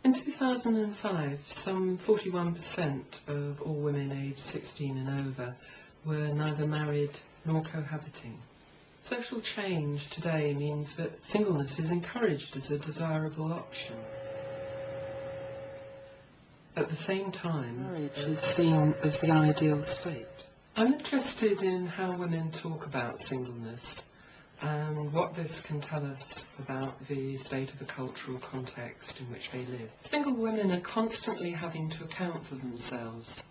In 2005, some 41% of all women aged 16 and over were neither married nor cohabiting. Social change today means that singleness is encouraged as a desirable option. At the same time, marriage is seen as the ideal state. I'm interested in how women talk about singleness and what this can tell us about the state of the cultural context in which they live. Single women are constantly having to account for themselves.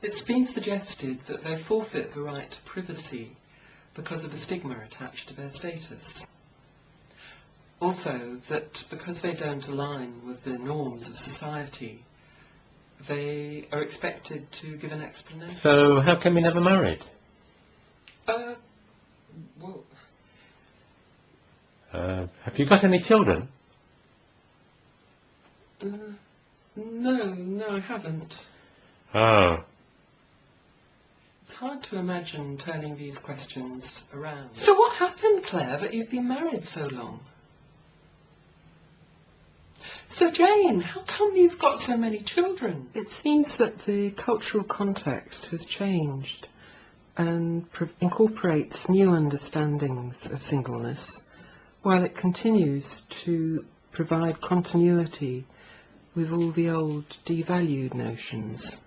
It's been suggested that they forfeit the right to privacy because of the stigma attached to their status. Also, that because they don't align with the norms of society, they are expected to give an explanation. So, how come you never married? Well... have you got any children? No, I haven't. Oh. It's hard to imagine turning these questions around. So what happened, Claire, that you've been married so long? So Jane, how come you've got so many children? It seems that the cultural context has changed and incorporates new understandings of singleness, while it continues to provide continuity with all the old devalued notions.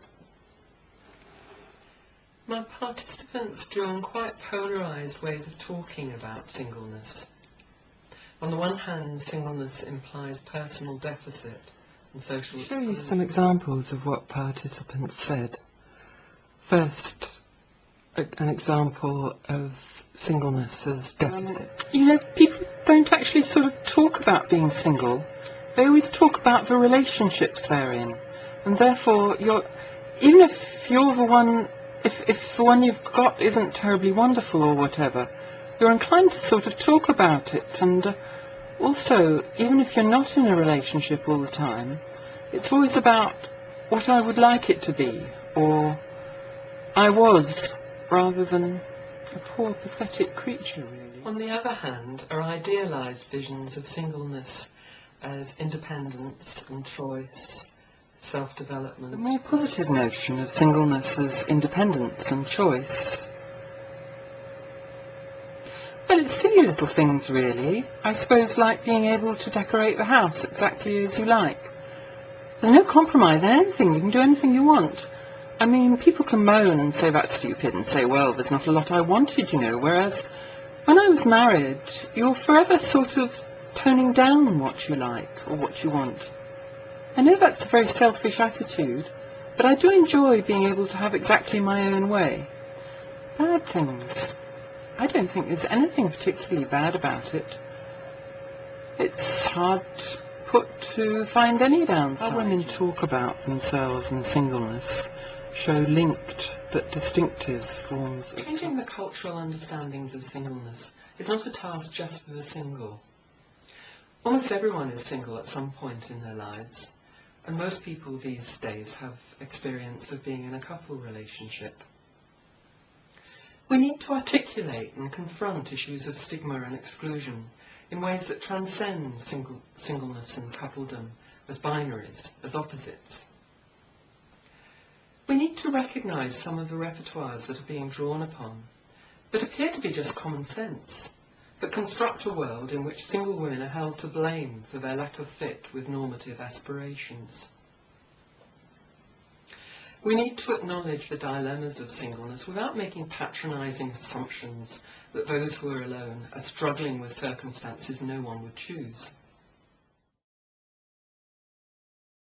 My participants drew on quite polarised ways of talking about singleness. On the one hand, singleness implies personal deficit and social... I'll show you some examples of what participants said. First, an example of singleness as deficit. You know, people don't actually sort of talk about being single. They always talk about the relationships they're in. And therefore, even if you're the one... If the one you've got isn't terribly wonderful or whatever, you're inclined to sort of talk about it. And also, even if you're not in a relationship all the time, it's always about what I would like it to be, or I was, rather than a poor, pathetic creature, really. On the other hand, are idealised visions of singleness as independence and choice, self-development. The more positive notion of singleness as independence and choice. Well, it's silly little things, really. I suppose like being able to decorate the house exactly as you like. There's no compromise in anything. You can do anything you want. I mean, people can moan and say that's stupid and say, well, there's not a lot I wanted, you know, whereas when I was married, you're forever sort of toning down what you like or what you want. I know that's a very selfish attitude, but I do enjoy being able to have exactly my own way. Bad things. I don't think there's anything particularly bad about it. It's hard put to find any downside. How women talk about themselves and singleness show linked but distinctive forms of... Changing the cultural understandings of singleness is not a task just for the single. Almost everyone is single at some point in their lives. And most people these days have experience of being in a couple relationship. We need to articulate and confront issues of stigma and exclusion in ways that transcend singleness and coupledom as binaries, as opposites. We need to recognise some of the repertoires that are being drawn upon, that appear to be just common sense, that construct a world in which single women are held to blame for their lack of fit with normative aspirations. We need to acknowledge the dilemmas of singleness without making patronising assumptions that those who are alone are struggling with circumstances no one would choose.